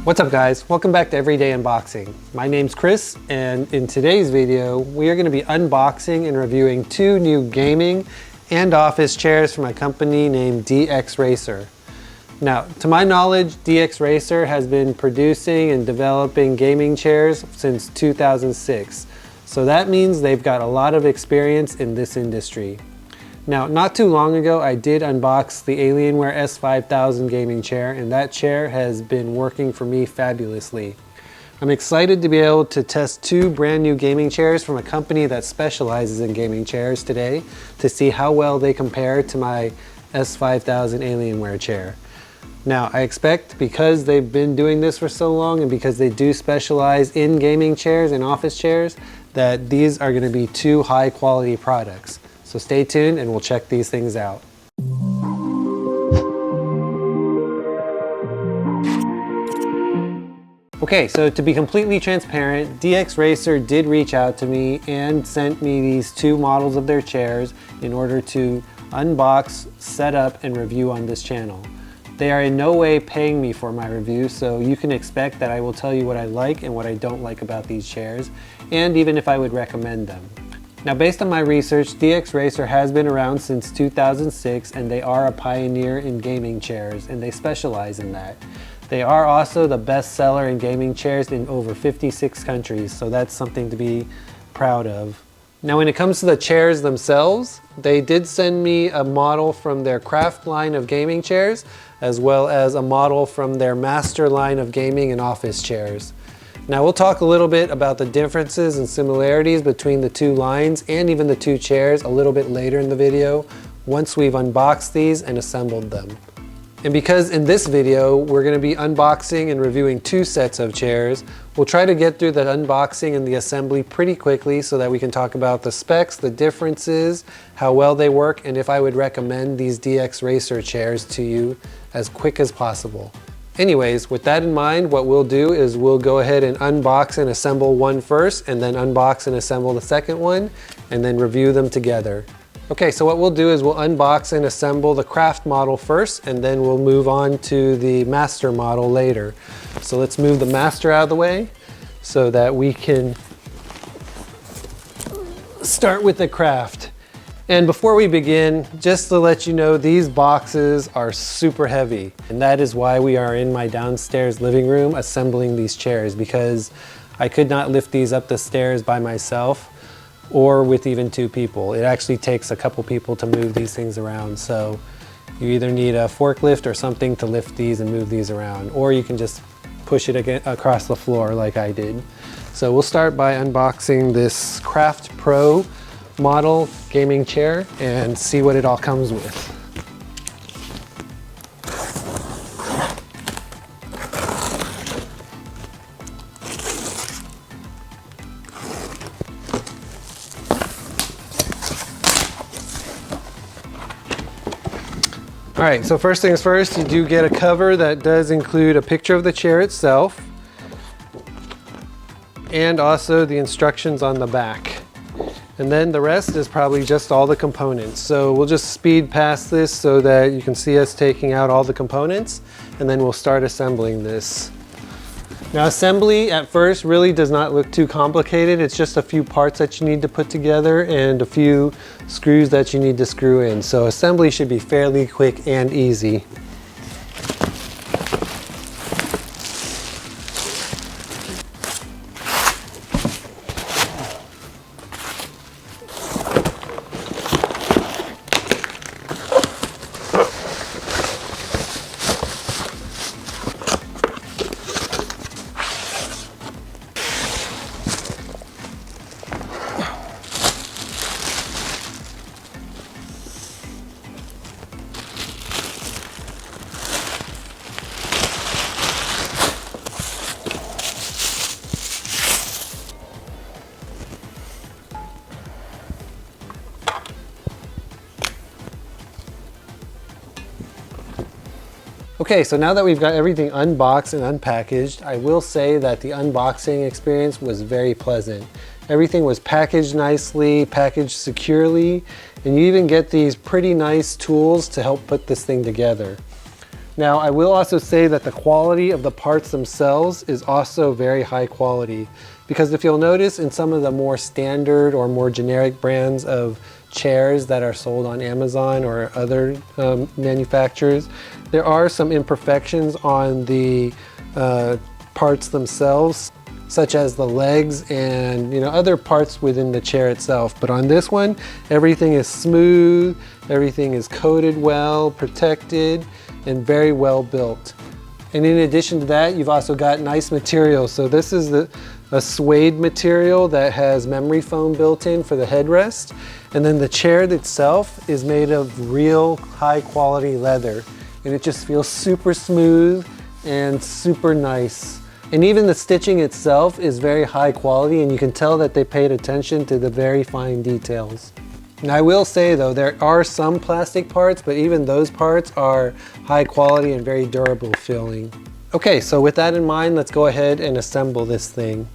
What's up guys, welcome back to Everyday Unboxing. My name's Chris, and in today's video we are going to be unboxing and reviewing two new gaming and office chairs from a company named DXRacer. Now, to my knowledge, DXRacer has been producing and developing gaming chairs since 2006. So that means they've got a lot of experience in this industry. Now, not too long ago, I did unbox the Alienware S5000 gaming chair, and that chair has been working for me fabulously. I'm excited to be able to test two brand new gaming chairs from a company that specializes in gaming chairs today to see how well they compare to my S5000 Alienware chair. Now, I expect because they've been doing this for so long and because they do specialize in gaming chairs and office chairs, that these are going to be two high quality products. So stay tuned and we'll check these things out. Okay, so to be completely transparent, DXRacer did reach out to me and sent me these two models of their chairs in order to unbox, set up, and review on this channel. They are in no way paying me for my review, so you can expect that I will tell you what I like and what I don't like about these chairs, and even if I would recommend them. Now, based on my research, DXRacer has been around since 2006 and they are a pioneer in gaming chairs and they specialize in that. They are also the best seller in gaming chairs in over 56 countries, so that's something to be proud of. Now, when it comes to the chairs themselves, they did send me a model from their craft line of gaming chairs as well as a model from their master line of gaming and office chairs. Now, we'll talk a little bit about the differences and similarities between the two lines and even the two chairs a little bit later in the video once we've unboxed these and assembled them. And because in this video we're going to be unboxing and reviewing two sets of chairs, we'll try to get through the unboxing and the assembly pretty quickly so that we can talk about the specs, the differences, how well they work, and if I would recommend these DXRacer chairs to you as quick as possible. Anyways, with that in mind, what we'll do is we'll go ahead and unbox and assemble one first, and then unbox and assemble the second one, and then review them together. Okay, so what we'll do is we'll unbox and assemble the craft model first, and then we'll move on to the master model later. So let's move the master out of the way so that we can start with the craft. And before we begin, just to let you know, these boxes are super heavy. And that is why we are in my downstairs living room assembling these chairs, because I could not lift these up the stairs by myself or with even two people. It actually takes a couple people to move these things around. So you either need a forklift or something to lift these and move these around, or you can just push it across the floor like I did. So we'll start by unboxing this Craft Pro model gaming chair and see what it all comes with. All right, so first things first, you do get a cover that does include a picture of the chair itself and also the instructions on the back. And then the rest is probably just all the components. So we'll just speed past this so that you can see us taking out all the components, and then we'll start assembling this. Now, assembly at first really does not look too complicated. It's just a few parts that you need to put together and a few screws that you need to screw in. So assembly should be fairly quick and easy. Okay, so now that we've got everything unboxed and unpackaged, I will say that the unboxing experience was very pleasant. Everything was packaged nicely, packaged securely, and you even get these pretty nice tools to help put this thing together. Now, I will also say that the quality of the parts themselves is also very high quality, because if you'll notice in some of the more standard or more generic brands of chairs that are sold on Amazon or other manufacturers, there are some imperfections on the parts themselves, such as the legs and other parts within the chair itself. But on this one, everything is smooth, everything is coated well, protected, and very well built. And in addition to that, you've also got nice material. So this is a suede material that has memory foam built in for the headrest. And then the chair itself is made of real high quality leather. And it just feels super smooth and super nice. And even the stitching itself is very high quality, and you can tell that they paid attention to the very fine details. Now, I will say though, there are some plastic parts, but even those parts are high quality and very durable feeling. Okay, so with that in mind, let's go ahead and assemble this thing.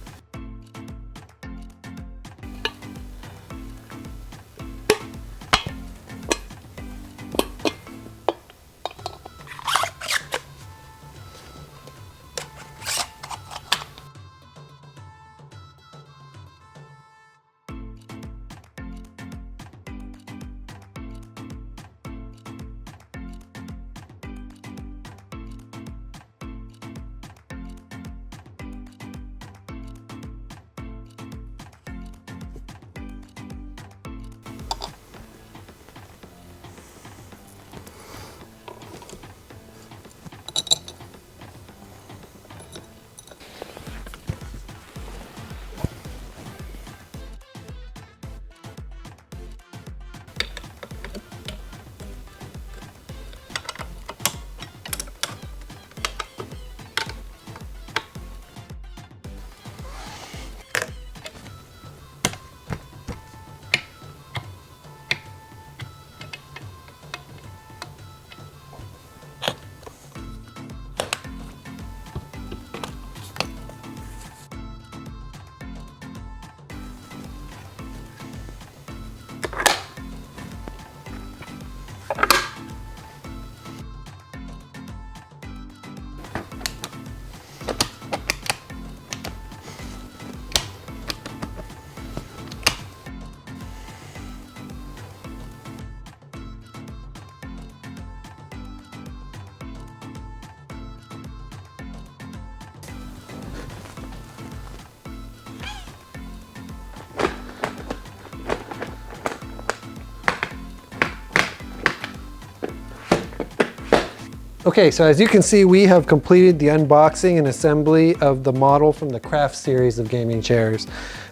Okay, so as you can see, we have completed the unboxing and assembly of the model from the Craft series of gaming chairs.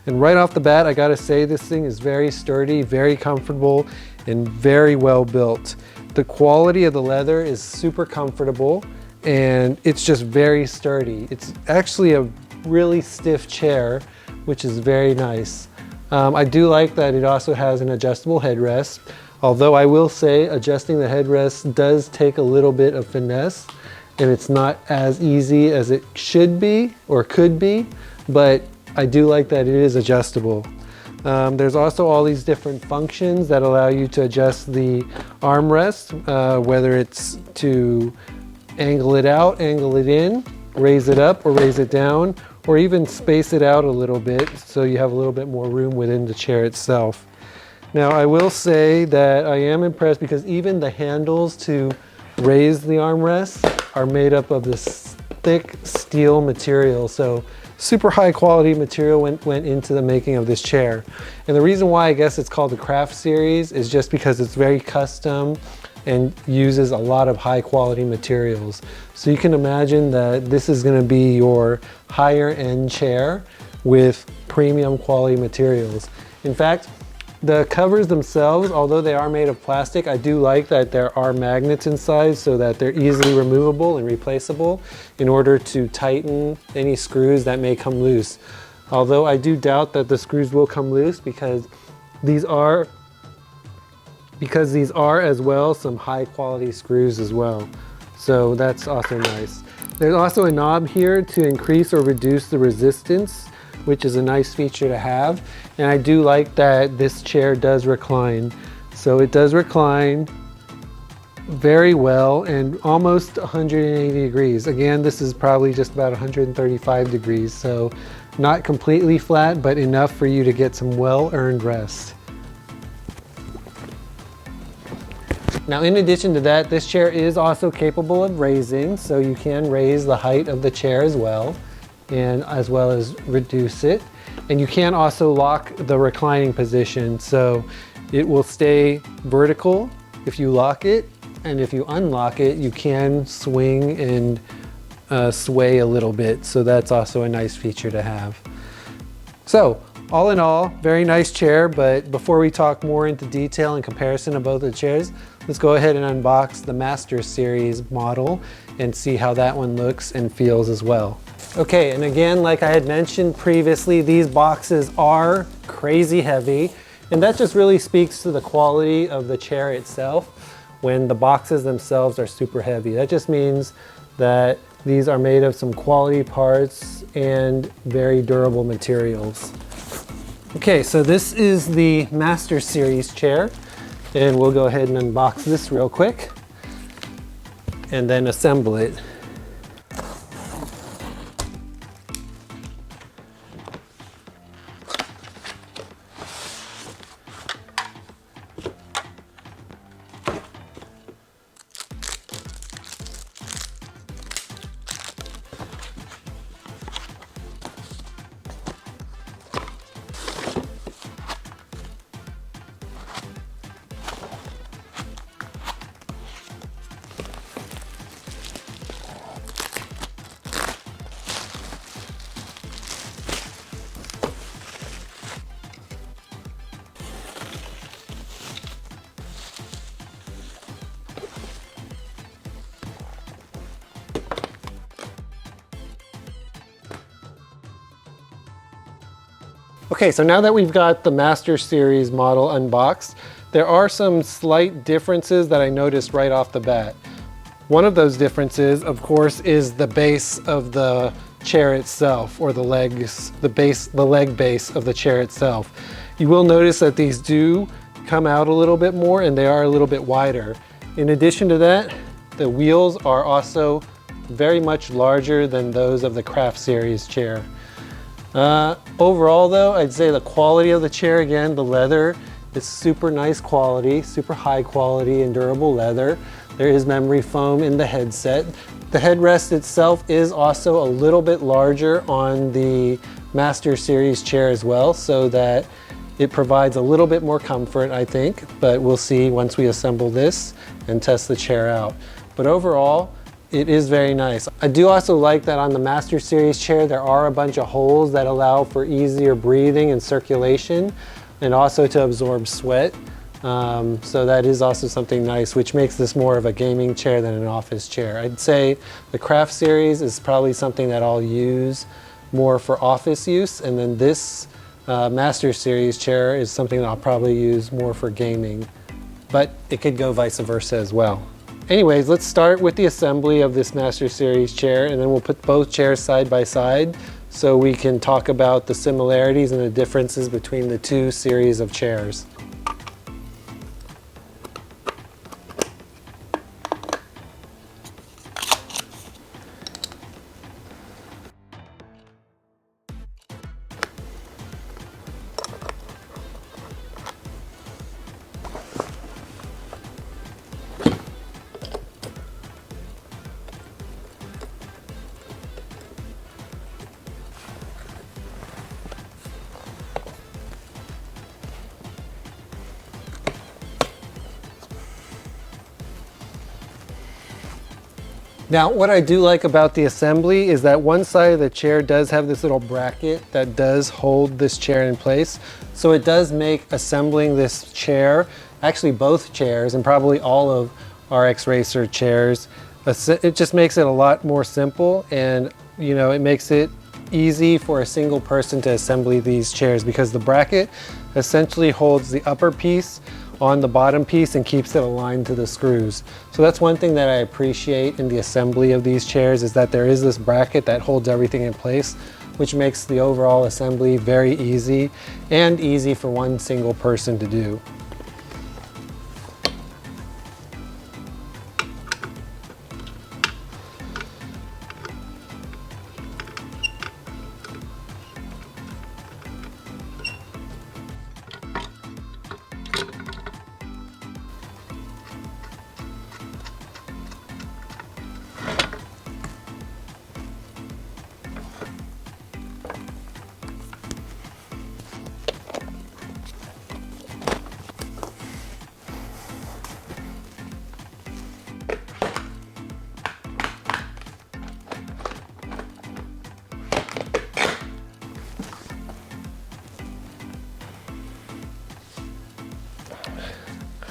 And right off the bat, I gotta say this thing is very sturdy, very comfortable, and very well built. The quality of the leather is super comfortable, and it's just very sturdy. It's actually a really stiff chair, which is very nice. I do like that it also has an adjustable headrest. Although I will say adjusting the headrest does take a little bit of finesse, and it's not as easy as it should be or could be, but I do like that it is adjustable. There's also all these different functions that allow you to adjust the armrest, whether it's to angle it out, angle it in, raise it up or raise it down, or even space it out a little bit so you have a little bit more room within the chair itself. Now, I will say that I am impressed because even the handles to raise the armrest are made up of this thick steel material. So super high quality material went into the making of this chair. And the reason why I guess it's called the Craft series is just because it's very custom and uses a lot of high quality materials. So you can imagine that this is going to be your higher end chair with premium quality materials. In fact, the covers themselves, although they are made of plastic, I do like that there are magnets inside so that they're easily removable and replaceable in order to tighten any screws that may come loose. Although I do doubt that the screws will come loose because these are as well some high quality screws as well. So that's also nice. There's also a knob here to increase or reduce the resistance, which is a nice feature to have. And I do like that this chair does recline. So it does recline, very well and almost 180 degrees. Again, this is probably just about 135 degrees, so not completely flat, but enough for you to get some well-earned rest. Now, in addition to that, this chair is also capable of raising, so you can raise the height of the chair as well as reduce it. And you can also lock the reclining position, so it will stay vertical if you lock it, and if you unlock it, you can swing and sway a little bit, so that's also a nice feature to have. So, all in all, very nice chair, but before we talk more into detail and comparison of both the chairs, let's go ahead and unbox the Master Series model and see how that one looks and feels as well. Okay, and again, like I had mentioned previously, these boxes are crazy heavy, and that just really speaks to the quality of the chair itself when the boxes themselves are super heavy. That just means that these are made of some quality parts and very durable materials. Okay, so this is the Master Series chair, and we'll go ahead and unbox this real quick and then assemble it. Okay, so now that we've got the Master Series model unboxed, there are some slight differences that I noticed right off the bat. One of those differences, of course, is the base of the chair itself, or the legs, the leg base of the chair itself. You will notice that these do come out a little bit more and they are a little bit wider. In addition to that, the wheels are also very much larger than those of the Craft Series chair. Overall though, I'd say the quality of the chair, again, the leather is super nice quality, super high quality and durable leather. There is memory foam in the headset. The headrest itself is also a little bit larger on the Master Series chair as well, so that it provides a little bit more comfort, I think, but we'll see once we assemble this and test the chair out. But overall, it is very nice. I do also like that on the Master Series chair, there are a bunch of holes that allow for easier breathing and circulation, and also to absorb sweat. So that is also something nice, which makes this more of a gaming chair than an office chair. I'd say the Craft Series is probably something that I'll use more for office use, and then this Master Series chair is something that I'll probably use more for gaming, but it could go vice versa as well. Anyways, let's start with the assembly of this Master Series chair, and then we'll put both chairs side by side so we can talk about the similarities and the differences between the two series of chairs. Now, what I do like about the assembly is that one side of the chair does have this little bracket that does hold this chair in place. So it does make assembling this chair, actually both chairs, and probably all of our DXRacer chairs, it just makes it a lot more simple, and it makes it easy for a single person to assemble these chairs, because the bracket essentially holds the upper piece on the bottom piece and keeps it aligned to the screws. So that's one thing that I appreciate in the assembly of these chairs, is that there is this bracket that holds everything in place, which makes the overall assembly very easy, and easy for one single person to do.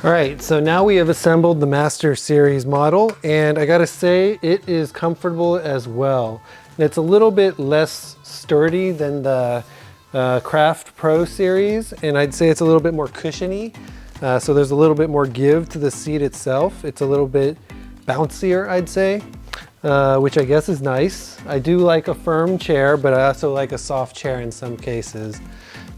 All right, so now we have assembled the Master Series model, and I gotta say it is comfortable as well. It's a little bit less sturdy than the Craft Pro Series, and I'd say it's a little bit more cushiony. So there's a little bit more give to the seat itself. It's a little bit bouncier, I'd say, which I guess is nice. I do like a firm chair, but I also like a soft chair in some cases.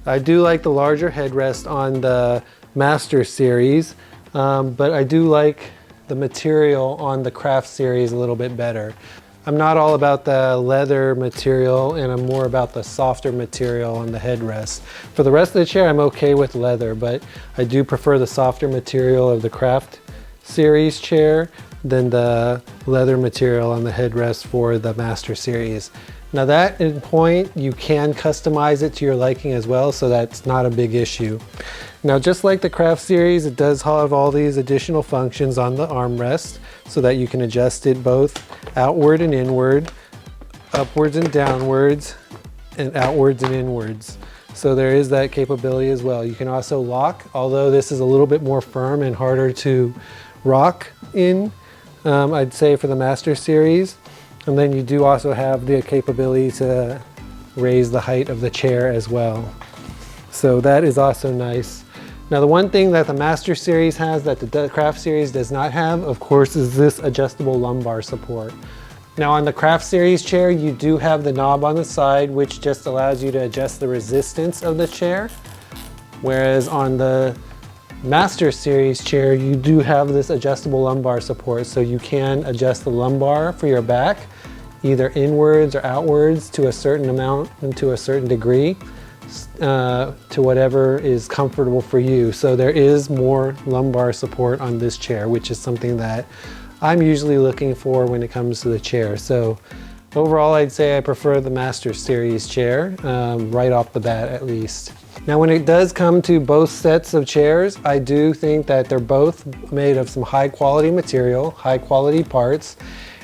I do like the larger headrest on the Master Series, but I do like the material on the Craft Series a little bit better. I'm not all about the leather material, and I'm more about the softer material on the headrest. For the rest of the chair, I'm okay with leather, but I do prefer the softer material of the Craft Series chair than the leather material on the headrest for the Master Series. Now that in point, you can customize it to your liking as well, so that's not a big issue. Now, just like the Craft Series, it does have all these additional functions on the armrest so that you can adjust it both outward and inward, upwards and downwards, and outwards and inwards. So there is that capability as well. You can also lock, although this is a little bit more firm and harder to rock in, I'd say, for the Master Series. And then you do also have the capability to raise the height of the chair as well. So that is also nice. Now, the one thing that the Master Series has that the Craft Series does not have, of course, is this adjustable lumbar support. Now, on the Craft Series chair, you do have the knob on the side, which just allows you to adjust the resistance of the chair. Whereas on the Master Series chair, you do have this adjustable lumbar support, so you can adjust the lumbar for your back, either inwards or outwards to a certain amount and to a certain degree, to whatever is comfortable for you. So there is more lumbar support on this chair, which is something that I'm usually looking for when it comes to the chair. So overall, I'd say I prefer the Master Series chair, right off the bat at least. Now, when it does come to both sets of chairs, I do think that they're both made of some high quality material, high quality parts,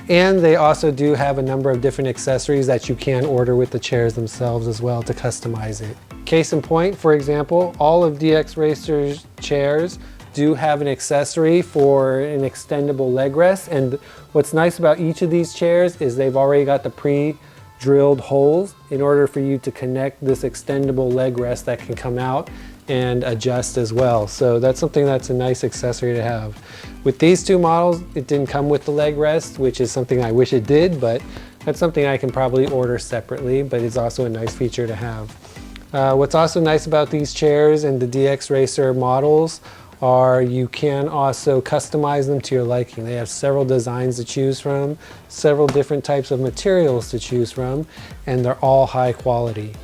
and they also do have a number of different accessories that you can order with the chairs themselves as well to customize it. Case in point, for example, all of DXRacer's chairs do have an accessory for an extendable leg rest, and what's nice about each of these chairs is they've already got the pre-drilled holes in order for you to connect this extendable leg rest that can come out and adjust as well. So that's something that's a nice accessory to have. With these two models, it didn't come with the leg rest, which is something I wish it did, but that's something I can probably order separately, but it's also a nice feature to have. What's also nice about these chairs and the DXRacer models are you can also customize them to your liking. They have several designs to choose from, several different types of materials to choose from, and they're all high quality.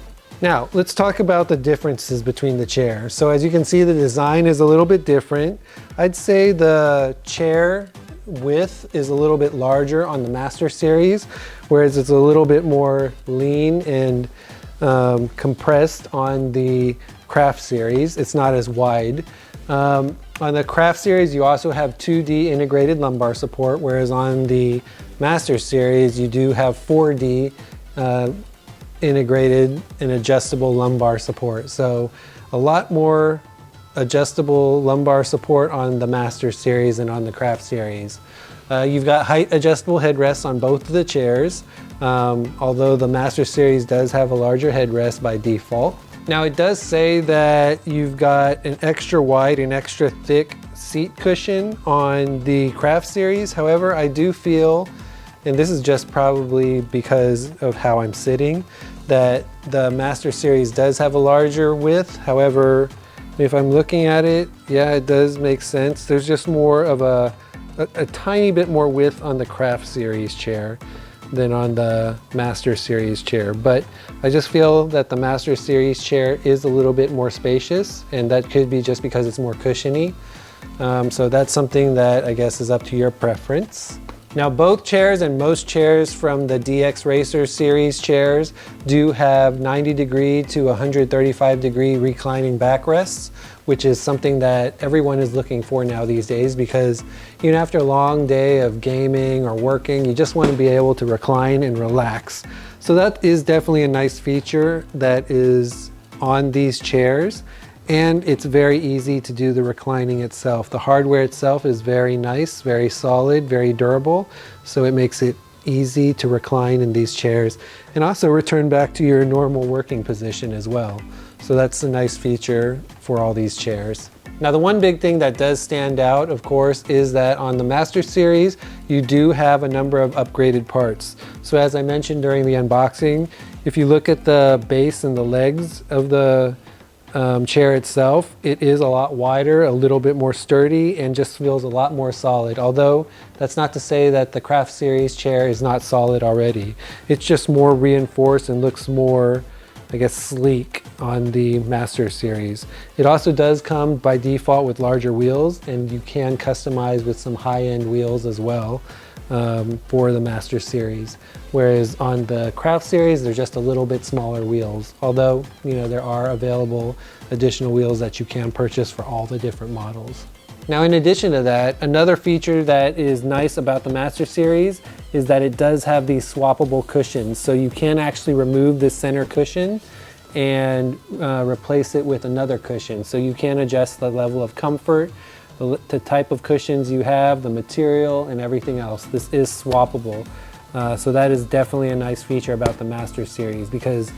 Now, let's talk about the differences between the chairs. So as you can see, the design is a little bit different. I'd say the chair width is a little bit larger on the Master Series, whereas it's a little bit more lean and compressed on the Craft Series. It's not as wide. On the Craft Series, you also have 2D integrated lumbar support, whereas on the Master Series, you do have 4D integrated and adjustable lumbar support. So a lot more adjustable lumbar support on the Master Series and on the Craft Series. You've got height adjustable headrests on both of the chairs, although the Master Series does have a larger headrest by default. Now, it does say that you've got an extra wide and extra thick seat cushion on the Craft Series. However, I do feel, and this is just probably because of how I'm sitting, that the Master Series does have a larger width. However, if I'm looking at it, yeah, it does make sense. There's just more of a tiny bit more width on the Craft Series chair than on the Master Series chair, but I just feel that the Master Series chair is a little bit more spacious, and that could be just because it's more cushiony. So that's something that I guess is up to your preference. Now, both chairs and most chairs from the DXRacer series chairs do have 90-degree to 135-degree reclining backrests, which is something that everyone is looking for now these days, because even after a long day of gaming or working, you just want to be able to recline and relax. So that is definitely a nice feature that is on these chairs. and it's very easy to do the reclining itself. The hardware itself is very nice, very solid, very durable, so it makes it easy to recline in these chairs and also return back to your normal working position as well. So that's a nice feature for all these chairs. Now the one big thing that does stand out, of course, is that on the Master Series, you do have a number of upgraded parts. So as I mentioned during the unboxing, if you look at the base and the legs of the chair itself, it is a lot wider, a little bit more sturdy, and just feels a lot more solid. Although that's not to say that the Craft Series chair is not solid already. It's just more reinforced and looks more, I guess, sleek on the Master Series. It also does come by default with larger wheels, and you can customize with some high-end wheels as well for the Master Series. Whereas on the Craft Series, they're just a little bit smaller wheels. Although, you know, there are available additional wheels that you can purchase for all the different models. Now, in addition to that, another feature that is nice about the Master Series is that it does have these swappable cushions. So you can actually remove the center cushion and replace it with another cushion. So you can adjust the level of comfort, the type of cushions you have, the material, and everything else. This is swappable. So that is definitely a nice feature about the Master Series, because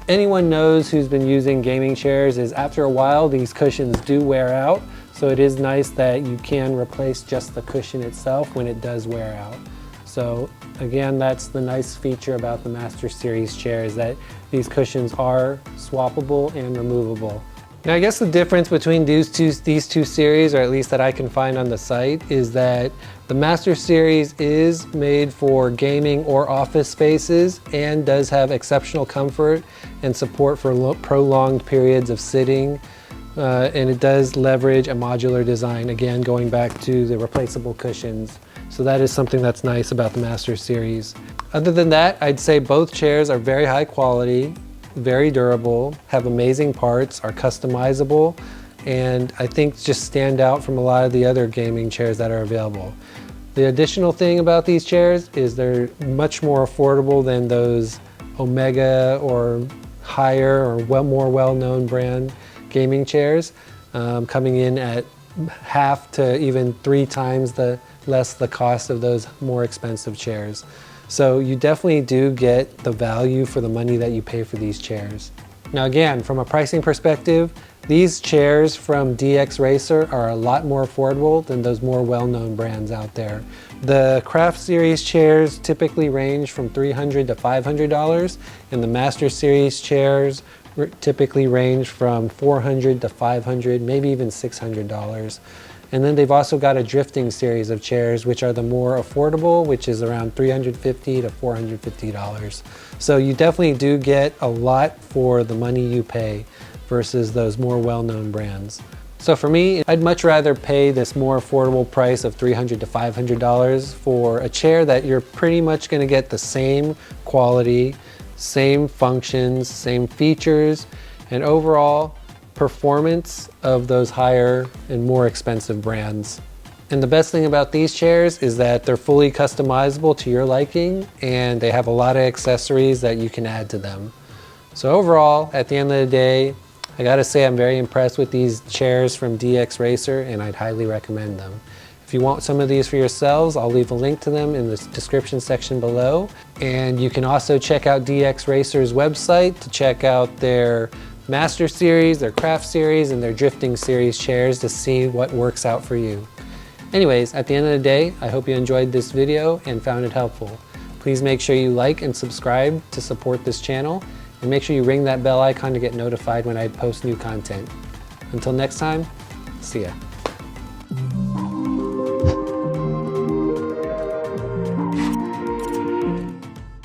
anyone knows who's been using gaming chairs is after a while these cushions do wear out. So it is nice that you can replace just the cushion itself when it does wear out. So again, that's the nice feature about the Master Series chair, is that these cushions are swappable and removable. Now, I guess the difference between these two series, or at least that I can find on the site, is that the Master Series is made for gaming or office spaces and does have exceptional comfort and support for prolonged periods of sitting. And it does leverage a modular design, again, going back to the replaceable cushions. So that is something that's nice about the Master Series. Other than that, I'd say both chairs are very high quality, very durable, have amazing parts, are customizable, and I think just stand out from a lot of the other gaming chairs that are available. The additional thing about these chairs is they're much more affordable than those Omega or higher or more well-known brand gaming chairs, coming in at half to even 3 times less the cost of those more expensive chairs. So you definitely do get the value for the money that you pay for these chairs. Now again, from a pricing perspective, these chairs from DXRacer are a lot more affordable than those more well-known brands out there. The Craft Series chairs typically range from $300 to $500, and the Master Series chairs typically range from $400 to $500, maybe even $600. And then they've also got a drifting series of chairs, which are the more affordable, which is around $350 to $450. So you definitely do get a lot for the money you pay versus those more well-known brands. So for me, I'd much rather pay this more affordable price of $300 to $500 for a chair that you're pretty much going to get the same quality, same functions, same features, and overall performance of those higher and more expensive brands. And the best thing about these chairs is that they're fully customizable to your liking, and they have a lot of accessories that you can add to them. So overall, at the end of the day, I gotta say I'm very impressed with these chairs from DXRacer, and I'd highly recommend them. If you want some of these for yourselves, I'll leave a link to them in the description section below. And you can also check out DXRacer's website to check out their Master Series, their Craft Series, and their Drifting Series chairs to see what works out for you. Anyways, at the end of the day, I hope you enjoyed this video and found it helpful. Please make sure you like and subscribe to support this channel, and make sure you ring that bell icon to get notified when I post new content. Until next time, see ya.